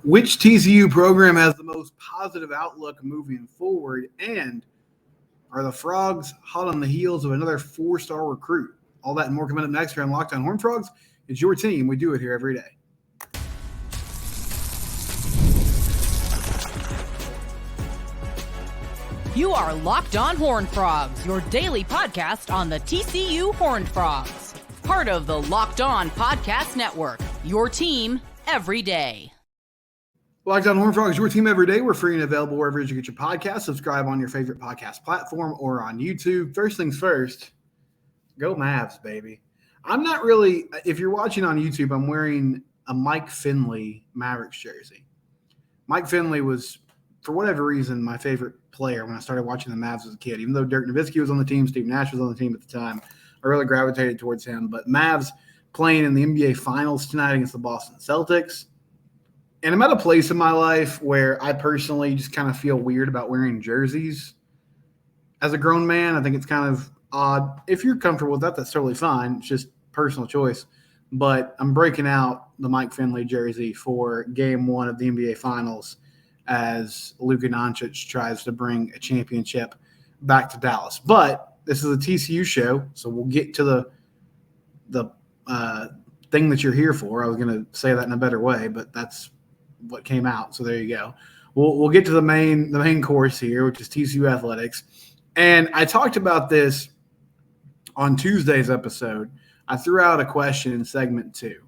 Which TCU program has the most positive outlook moving forward? And are the Frogs hot on the heels of another 4-star recruit? All that and more coming up next here on Locked On Horned Frogs. It's your team. We do it here every day. You are Locked On Horned Frogs, your daily podcast on the TCU Horned Frogs. Part of the Locked On Podcast Network, your team every day. Locked On Horned Frogs, your team every day. We're free and available wherever you get your podcast. Subscribe on your favorite podcast platform or on YouTube. First things first, go Mavs, baby. I'm not really – if you're watching on YouTube, I'm wearing a Mike Finley Mavericks jersey. Mike Finley was, for whatever reason, my favorite player when I started watching the Mavs as a kid. Even though Dirk Nowitzki was on the team, Steve Nash was on the team at the time, I really gravitated towards him. But Mavs playing in the NBA Finals tonight against the Boston Celtics. And I'm at a place in my life where I personally just kind of feel weird about wearing jerseys. As a grown man, I think it's kind of odd. If you're comfortable with that, that's totally fine. It's just personal choice. But I'm breaking out the Mike Finley jersey for Game 1 of the NBA Finals as Luka Doncic tries to bring a championship back to Dallas. But this is a TCU show, so we'll get to the thing that you're here for. I was going to say that in a better way, but that's what came out. So there you go. We'll get to the main course here, which is TCU athletics. And I talked about this on Tuesday's episode. I threw out a question in segment 2,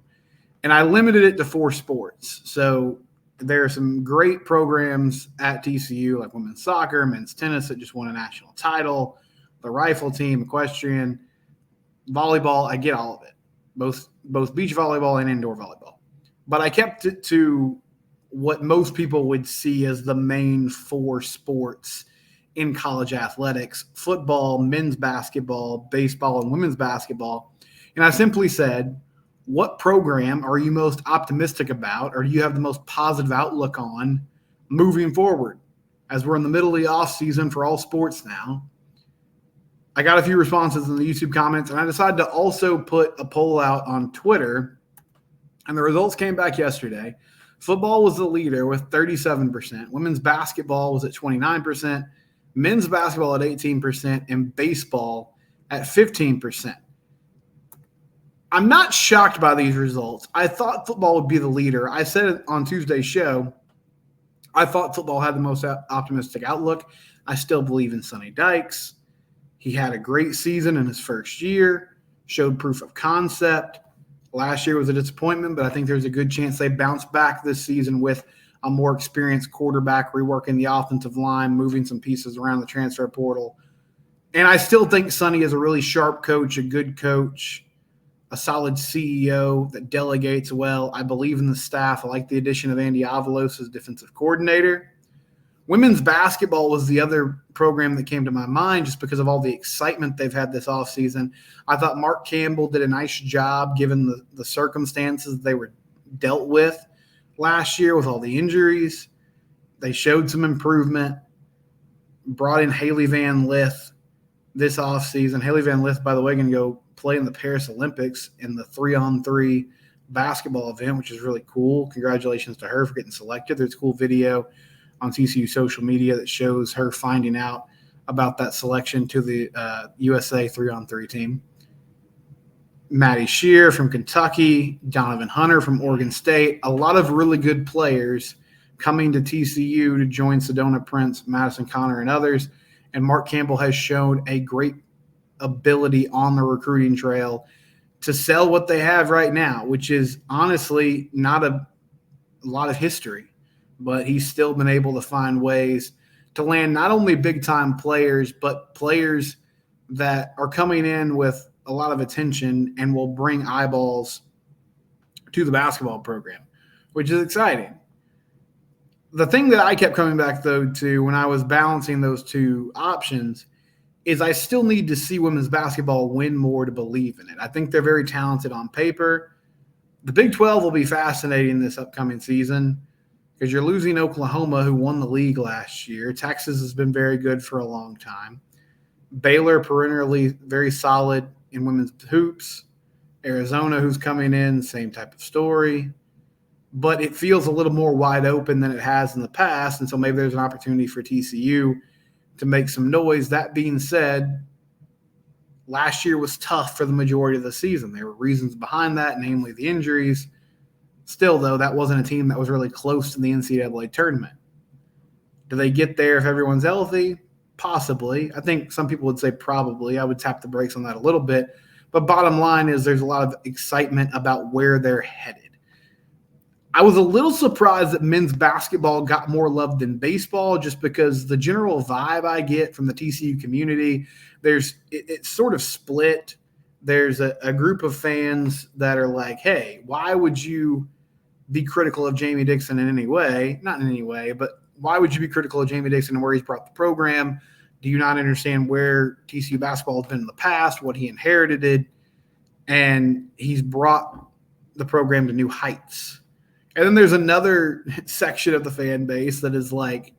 and I limited it to 4 sports. So there are some great programs at TCU, like women's soccer, men's tennis that just won a national title, the rifle team, equestrian, volleyball. I get all of it, both beach volleyball and indoor volleyball. But I kept it to what most people would see as the main 4 sports in college athletics: football, men's basketball, baseball, and women's basketball. And I simply said, what program are you most optimistic about, or do you have the most positive outlook on moving forward? As we're in the middle of the off season for all sports now, I got a few responses in the YouTube comments, and I decided to also put a poll out on Twitter, and the results came back yesterday. Football was the leader with 37%. Women's basketball was at 29%. Men's basketball at 18%, and baseball at 15%. I'm not shocked by these results. I thought football would be the leader. I said it on Tuesday's show. I thought football had the most optimistic outlook. I still believe in Sonny Dykes. He had a great season in his first year, showed proof of concept. Last year was a disappointment, but I think there's a good chance they bounce back this season with a more experienced quarterback, reworking the offensive line, moving some pieces around the transfer portal. And I still think Sonny is a really sharp coach, a good coach, a solid CEO that delegates well. I believe in the staff. I like the addition of Andy Avalos as defensive coordinator. Women's basketball was the other program that came to my mind just because of all the excitement they've had this offseason. I thought Mark Campbell did a nice job given the circumstances they were dealt with last year with all the injuries. They showed some improvement, brought in Haley Van Lith this offseason. Haley Van Lith, by the way, going to go play in the Paris Olympics in the 3-on-3 basketball event, which is really cool. Congratulations to her for getting selected. There's a cool video on TCU social media that shows her finding out about that selection to the USA 3-on-3 team. Maddie Shear from Kentucky, Donovan Hunter from Oregon State, a lot of really good players coming to TCU to join Sedona Prince, Madison Connor, and others. And Mark Campbell has shown a great ability on the recruiting trail to sell what they have right now, which is honestly not a lot of history, but he's still been able to find ways to land not only big-time players, but players that are coming in with a lot of attention and will bring eyeballs to the basketball program, which is exciting. The thing that I kept coming back, though, to when I was balancing those 2 options is I still need to see women's basketball win more to believe in it. I think they're very talented on paper. The Big 12 will be fascinating this upcoming season because you're losing Oklahoma, who won the league last year. Texas has been very good for a long time. Baylor, perennially very solid in women's hoops. Arizona, who's coming in, same type of story. but it feels a little more wide open than it has in the past. And so maybe there's an opportunity for TCU to make some noise. That being said, last year was tough for the majority of the season. There were reasons behind that, namely the injuries. Still, though, that wasn't a team that was really close to the NCAA tournament. Do they get there if everyone's healthy? Possibly. I think some people would say probably. I would tap the brakes on that a little bit. But bottom line is there's a lot of excitement about where they're headed. I was a little surprised that men's basketball got more love than baseball, just because the general vibe I get from the TCU community, it's sort of split. There's a group of fans that are like, hey, why would you be critical of Jamie Dixon in any way? Not in any way, but why would you be critical of Jamie Dixon and where he's brought the program? Do you not understand where TCU basketball has been in the past, what he inherited? And he's brought the program to new heights. And then there's another section of the fan base that is like,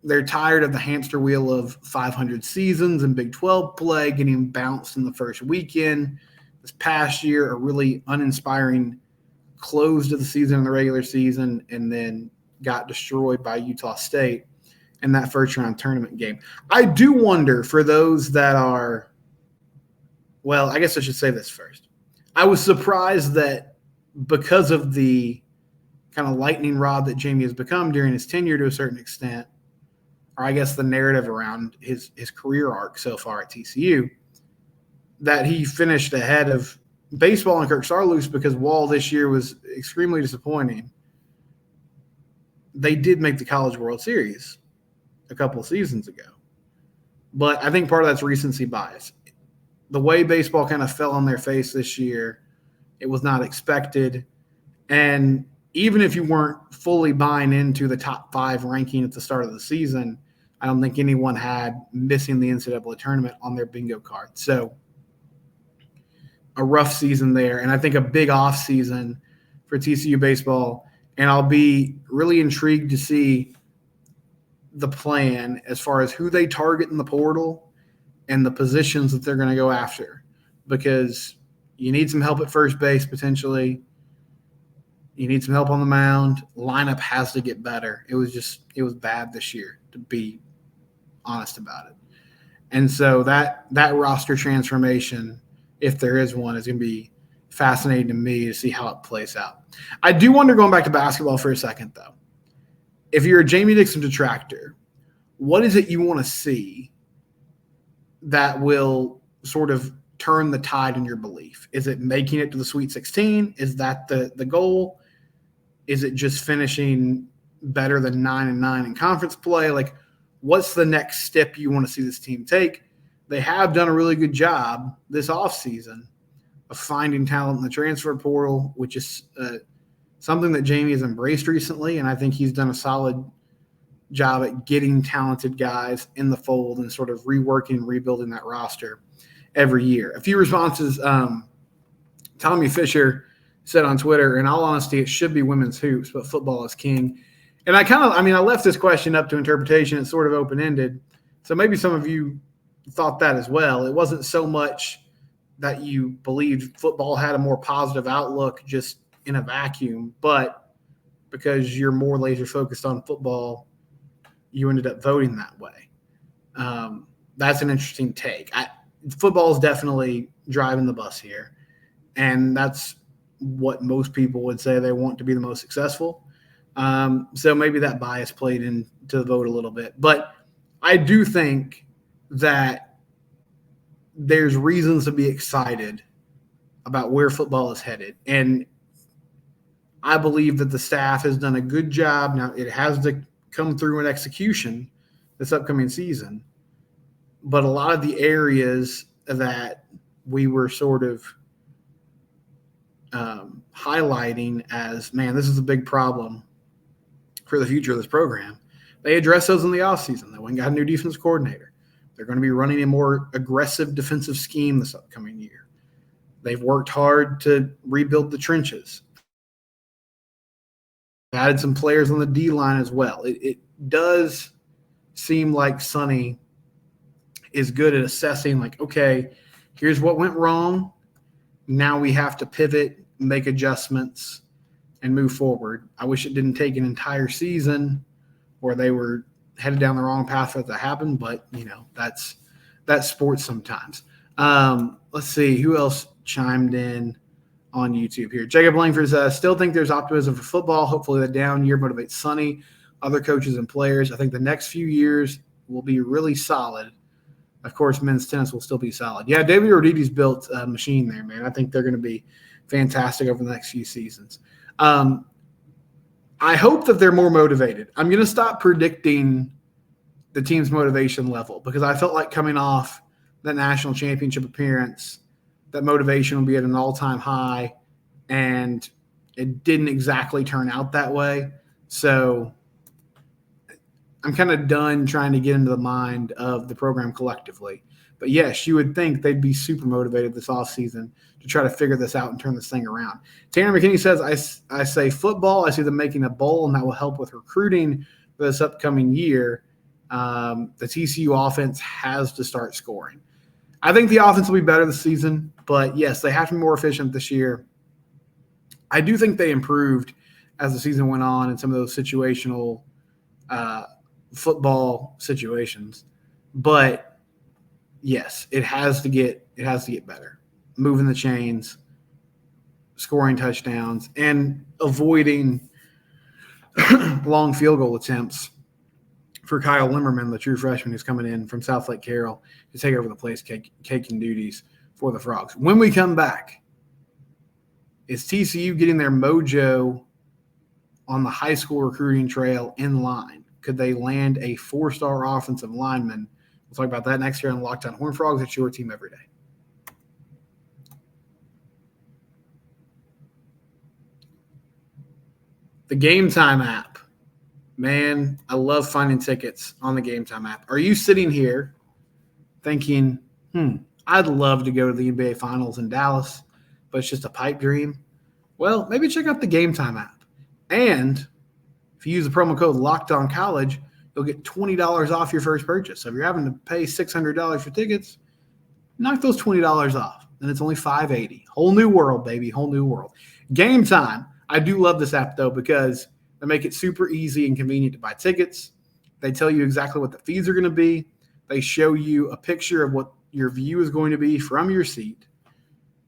they're tired of the hamster wheel of 500 seasons and Big 12 play, getting bounced in the first weekend. This past year, a really uninspiring close to the season in the regular season, and then got destroyed by Utah State in that first-round tournament game. I do wonder for those that are – well, I guess I should say this first. I was surprised that because of the kind of lightning rod that Jamie has become during his tenure to a certain extent, or I guess the narrative around his career arc so far at TCU, that he finished ahead of baseball and Kirk Saarloos, because Wall this year was extremely disappointing. They did make the College World Series a couple of seasons ago. But I think part of that's recency bias. The way baseball kind of fell on their face this year, it was not expected. And even if you weren't fully buying into the top 5 ranking at the start of the season, I don't think anyone had missing the NCAA tournament on their bingo card. So a rough season there, and I think a big off season for TCU baseball. And I'll be really intrigued to see the plan as far as who they target in the portal and the positions that they're going to go after, because you need some help at first base potentially. You need some help on the mound. Lineup has to get better. It was bad this year, to be honest about it. And so that roster transformation, if there is one, is going to be fascinating to me to see how it plays out. I do wonder, going back to basketball for a second, though, if you're a Jamie Dixon detractor, what is it you want to see that will sort of turn the tide in your belief? Is it making it to the Sweet 16? Is that the goal? Is it just finishing better than 9-9 in conference play? Like, what's the next step you want to see this team take? They have done a really good job this offseason of finding talent in the transfer portal, which is something that Jamie has embraced recently, and I think he's done a solid job at getting talented guys in the fold and sort of reworking and rebuilding that roster every year. A few responses. Tommy Fisher said on Twitter, in all honesty, it should be women's hoops, but football is king. And I left this question up to interpretation. It's sort of open-ended. So maybe some of you thought that as well. It wasn't so much that you believed football had a more positive outlook just in a vacuum, but because you're more laser focused on football, you ended up voting that way. That's an interesting take. Football is definitely driving the bus here, and that's what most people would say they want to be the most successful. So maybe that bias played into the vote a little bit. But I do think that there's reasons to be excited about where football is headed. And I believe that the staff has done a good job. Now, it has to come through in execution this upcoming season. But a lot of the areas that we were sort of highlighting as, man, this is a big problem for the future of this program, they address those in the offseason. They went and got a new defense coordinator. They're going to be running a more aggressive defensive scheme this upcoming year. They've worked hard to rebuild the trenches. Added some players on the D-line as well. It does seem like Sonny is good at assessing, like, okay, here's what went wrong. Now we have to pivot make adjustments and move forward. I wish it didn't take an entire season where they were headed down the wrong path for it to happen, but that's sports sometimes. Let's see who else chimed in on YouTube here. Jacob Langford says, still think there's optimism for football. Hopefully the down year motivates Sonny, other coaches and players. I think the next few years will be really solid. Of course, men's tennis will still be solid. Yeah, David Rodidi's built a machine there, man. I think they're going to be fantastic over the next few seasons. I hope that they're more motivated. I'm going to stop predicting the team's motivation level because I felt like coming off that national championship appearance, that motivation will be at an all-time high, and it didn't exactly turn out that way. So I'm kind of done trying to get into the mind of the program collectively. But yes, you would think they'd be super motivated this offseason to try to figure this out and turn this thing around. Tanner McKinney says, I say football. I see them making a bowl, and that will help with recruiting for this upcoming year. The TCU offense has to start scoring. I think the offense will be better this season, but yes, they have to be more efficient this year. I do think they improved as the season went on in some of those situational football situations. But yes, it has to get better. Moving the chains, scoring touchdowns, and avoiding long field goal attempts for Kyle Limmerman, the true freshman who's coming in from South Lake Carroll to take over the place taking duties for the Frogs. When we come back, is TCU getting their mojo on the high school recruiting trail in line? Could they land a 4-star offensive lineman? We'll talk about that next year on Locked On Horned Frogs. It's your team every day. The Gametime app. Man, I love finding tickets on the Gametime app. Are you sitting here thinking, I'd love to go to the NBA Finals in Dallas, but it's just a pipe dream? Well, maybe check out the Gametime app. And if you use the promo code LOCKEDONCollege, you'll get $20 off your first purchase. So if you're having to pay $600 for tickets, knock those $20 off. And it's only $580. Whole new world, baby. Whole new world. Gametime. I do love this app, though, because they make it super easy and convenient to buy tickets. They tell you exactly what the fees are going to be. They show you a picture of what your view is going to be from your seat.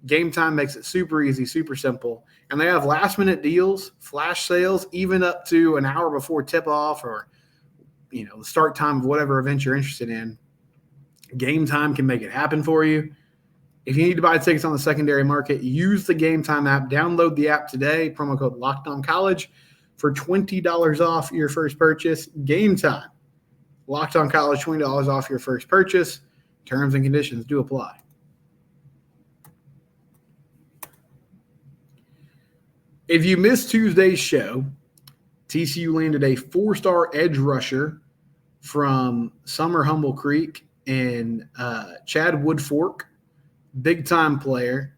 Gametime makes it super easy, super simple. And they have last-minute deals, flash sales, even up to an hour before tip-off or, the start time of whatever event you're interested in. Gametime can make it happen for you. If you need to buy tickets on the secondary market, use the Gametime app. Download the app today. Promo code LOCKEDONCollege for $20 off your first purchase. Gametime. Locked On College, $20 off your first purchase. Terms and conditions do apply. If you missed Tuesday's show, TCU landed a 4-star edge rusher from Summer Humble Creek in Chad Woodfork. Big-time player,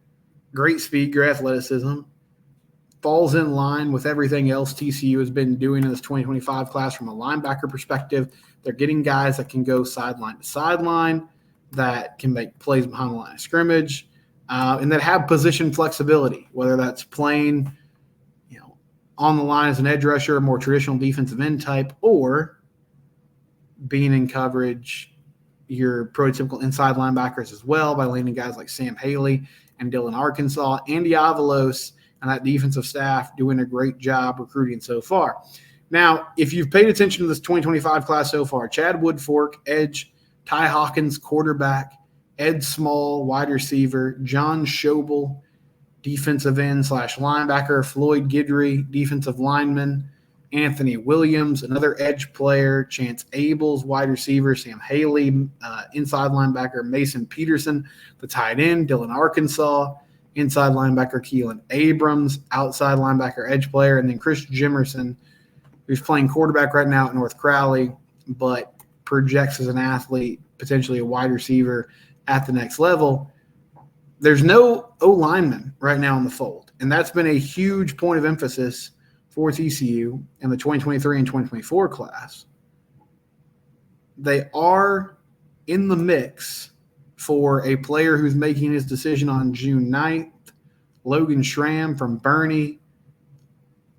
great speed, great athleticism, falls in line with everything else TCU has been doing in this 2025 class from a linebacker perspective. They're getting guys that can go sideline to sideline, that can make plays behind the line of scrimmage, and that have position flexibility, whether that's playing on the line as an edge rusher, a more traditional defensive end type, or being in coverage, your prototypical inside linebackers as well by landing guys like Sam Haley and Dylan Arkansas. Andy Avalos and that defensive staff doing a great job recruiting so far. Now, if you've paid attention to this 2025 class so far, Chad Woodfork, edge, Ty Hawkins, quarterback, Ed Small, wide receiver, John Schobel, defensive end / linebacker, Floyd Guidry, defensive lineman, Anthony Williams, another edge player, Chance Abels, wide receiver, Sam Haley, inside linebacker, Mason Peterson, the tight end, Dylan Arkansas, inside linebacker, Keelan Abrams, outside linebacker, edge player, and then Chris Jimerson, who's playing quarterback right now at North Crowley, but projects as an athlete, potentially a wide receiver at the next level. There's no O-lineman right now in the fold, and that's been a huge point of emphasis for TCU in the 2023 and 2024 class. They are in the mix for a player who's making his decision on June 9th Logan Schramm from Bernie,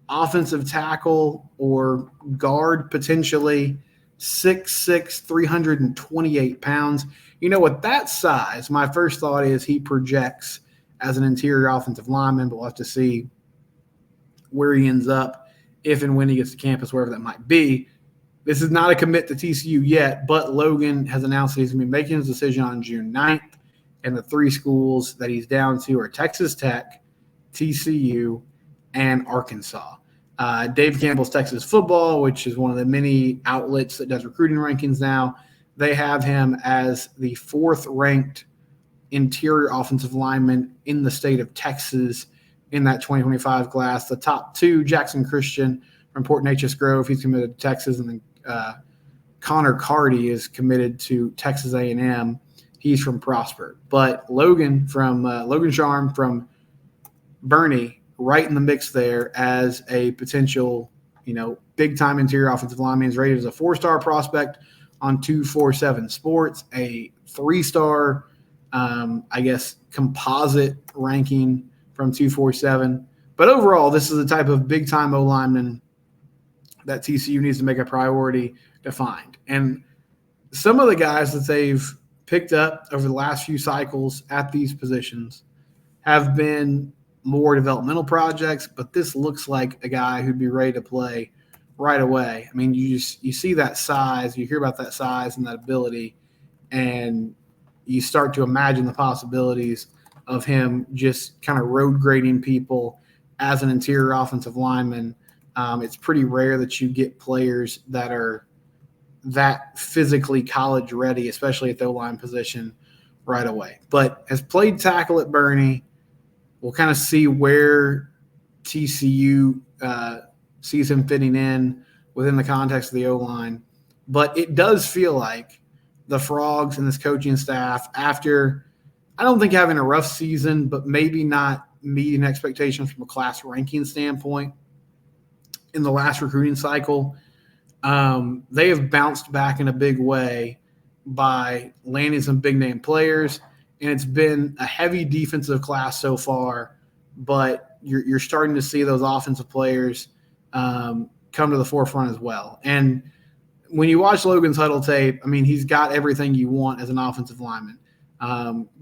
offensive tackle or guard potentially, 6'6", 328 pounds. You know, with that size, my first thought is he projects as an interior offensive lineman, but we'll have to see where he ends up if and when he gets to campus, wherever that might be. This is not a commit to TCU yet, but Logan has announced that he's going to be making his decision on June 9th, and the 3 schools that he's down to are Texas Tech, TCU, and Arkansas. Dave Campbell's Texas Football, which is one of the many outlets that does recruiting rankings now, they have him as the 4th-ranked interior offensive lineman in the state of Texas in that 2025 class. The top 2, Jackson Christian from Port Neches Grove, he's committed to Texas, and then Connor Carty is committed to Texas A&M. He's from Prosper. But Logan Charm from Bernie, right in the mix there as a potential, big-time interior offensive lineman. He's rated as a 4-star prospect on 247 Sports, a 3-star, composite ranking from 247. But overall, this is the type of big-time O-lineman that TCU needs to make a priority to find. And some of the guys that they've picked up over the last few cycles at these positions have been more developmental projects, but this looks like a guy who'd be ready to play right away. I mean, you see that size, you hear about that size and that ability, and you start to imagine the possibilities of him just kind of road grading people as an interior offensive lineman. It's pretty rare that you get players that are that physically college ready, especially at the O-line position right away. But has played tackle at Bernie. We'll kind of see where TCU sees him fitting in within the context of the O-line. But it does feel like the Frogs and this coaching staff, after I don't think having a rough season, but maybe not meeting expectations from a class ranking standpoint in the last recruiting cycle, they have bounced back in a big way by landing some big-name players. And it's been a heavy defensive class so far, but you're starting to see those offensive players come to the forefront as well. And when you watch Logan's huddle tape, I mean, he's got everything you want as an offensive lineman.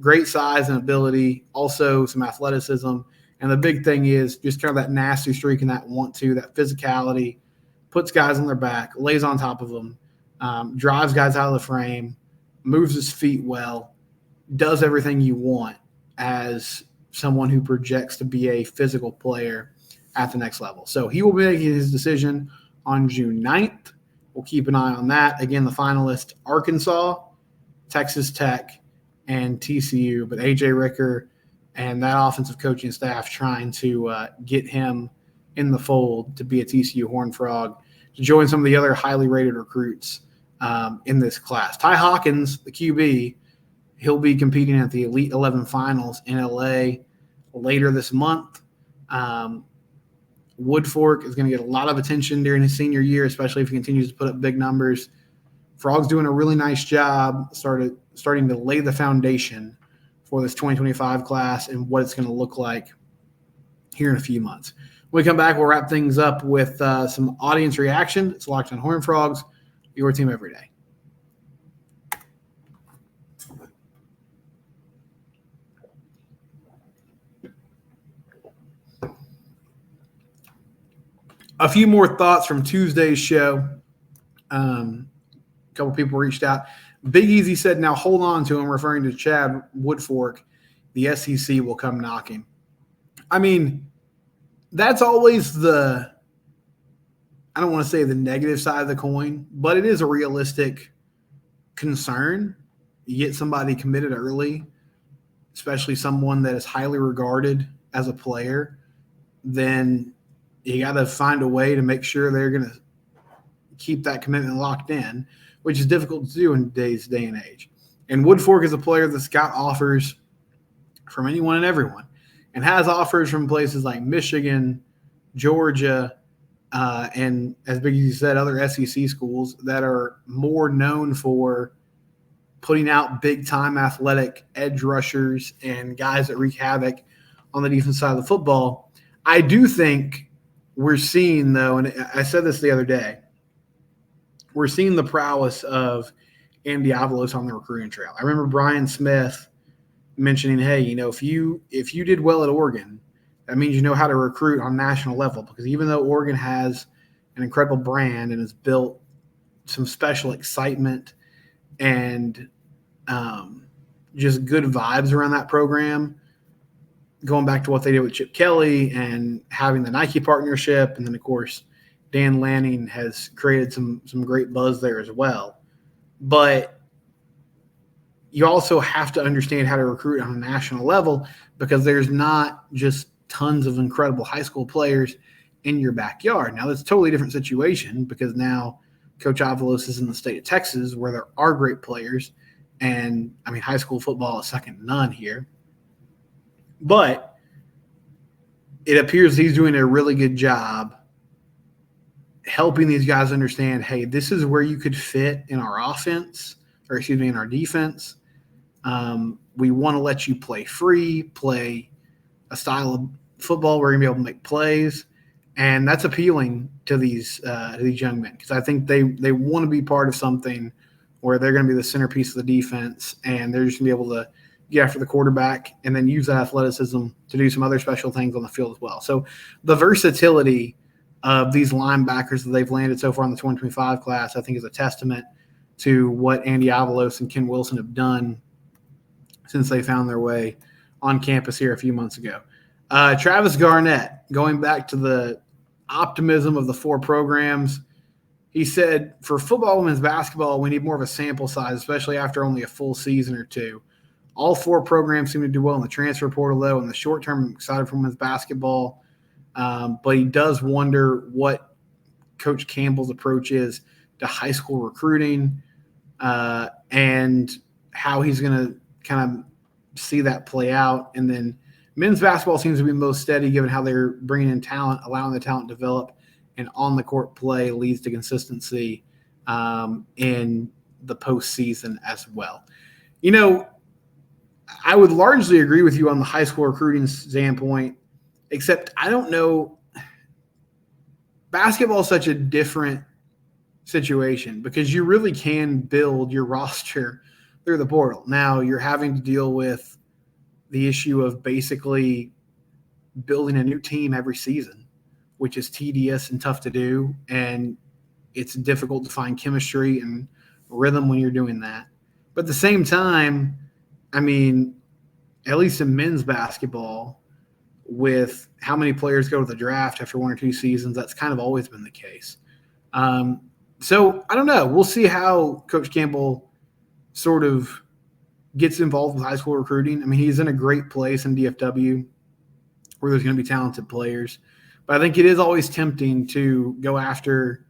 Great size and ability, also some athleticism. And the big thing is just kind of that nasty streak and that that physicality, puts guys on their back, lays on top of them, drives guys out of the frame, moves his feet well, does everything you want as someone who projects to be a physical player at the next level. So he will be making his decision on June 9th. We'll keep an eye on that. Again, the finalists, Arkansas, Texas Tech, and TCU. But A.J. Ricker and that offensive coaching staff trying to get him in the fold to be a TCU Horned Frog, to join some of the other highly rated recruits in this class. Ty Hawkins, the QB, he'll be competing at the Elite 11 finals in LA later this month. Woodfork is going to get a lot of attention during his senior year, especially if he continues to put up big numbers. Frog's doing a really nice job starting to lay the foundation for this 2025 class and what it's going to look like here in a few months. When we come back, we'll wrap things up with some audience reaction. It's Locked on Horned Frogs, your team every day. A few more thoughts from Tuesday's show. A couple people reached out. Big Easy said, now hold on to him, referring to Chad Woodfork. The SEC will come knocking. I mean, that's always I don't want to say the negative side of the coin, but it is a realistic concern. You get somebody committed early, especially someone that is highly regarded as a player, then you got to find a way to make sure they're going to keep that commitment locked in, which is difficult to do in today's day and age. And Woodfork is a player that's got offers from anyone and everyone, and has offers from places like Michigan, Georgia, and as Big E said, other SEC schools that are more known for putting out big-time athletic edge rushers and guys that wreak havoc on the defense side of the football. I do think we're seeing, though, and I said this the other day, we're seeing the prowess of Andy Avalos on the recruiting trail. I remember Brian Smith mentioning, hey, if you did well at Oregon, that means you know how to recruit on a national level, because even though Oregon has an incredible brand and has built some special excitement and just good vibes around that program, going back to what they did with Chip Kelly and having the Nike partnership, and then, of course, Dan Lanning has created some great buzz there as well. But you also have to understand how to recruit on a national level, because there's not just tons of incredible high school players in your backyard. Now, that's a totally different situation, because now Coach Avalos is in the state of Texas, where there are great players. And, I mean, high school football is second to none here. But it appears he's doing a really good job helping these guys understand, hey, this is where you could fit in our offense, or in our defense. We want to let you play free, play a style of football where you're going to be able to make plays. And that's appealing to these young men, because I think they want to be part of something where they're going to be the centerpiece of the defense, and they're just going to be able to get after the quarterback and then use that athleticism to do some other special things on the field as well. So the versatility of these linebackers that they've landed so far in the 2025 class, I think, is a testament to what Andy Avalos and Ken Wilson have done since they found their way on campus here a few months ago. Travis Garnett, going back to the optimism of the four programs, he said, for football, women's basketball, we need more of a sample size, especially after only a full season or two. All four programs seem to do well in the transfer portal, though. In the short term, I'm excited for women's basketball. But he does wonder what Coach Campbell's approach is to high school recruiting, and how he's going to kind of see that play out. And then men's basketball seems to be most steady, given how they're bringing in talent, allowing the talent to develop, and on-the-court play leads to consistency in the postseason as well. I would largely agree with you on the high school recruiting standpoint, except I don't know. Basketball is such a different situation, because you really can build your roster through the portal. Now you're having to deal with the issue of basically building a new team every season, which is tedious and tough to do. And it's difficult to find chemistry and rhythm when you're doing that. But at the same time, I mean, at least in men's basketball, with how many players go to the draft after one or two seasons, that's kind of always been the case. So I don't know. We'll see how Coach Campbell sort of gets involved with high school recruiting. I mean, he's in a great place in DFW where there's going to be talented players. But I think it is always tempting to go after,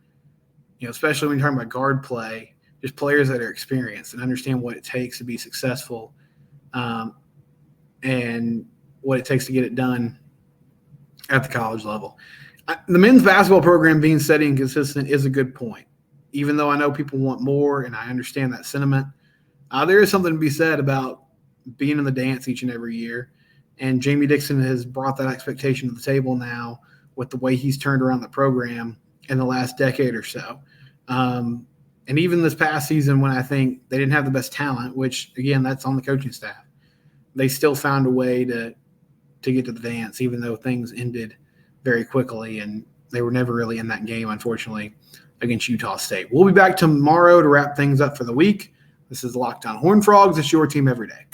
especially when you're talking about guard play, just players that are experienced and understand what it takes to be successful, and what it takes to get it done at the college level. The men's basketball program being steady and consistent is a good point. Even though I know people want more, and I understand that sentiment, there is something to be said about being in the dance each and every year. And Jamie Dixon has brought that expectation to the table now with the way he's turned around the program in the last decade or so. And even this past season, when I think they didn't have the best talent, which, again, that's on the coaching staff, they still found a way to get to the dance, even though things ended very quickly, and they were never really in that game, unfortunately, against Utah State. We'll be back tomorrow to wrap things up for the week. This is Locked On Horned Frogs. It's your team every day.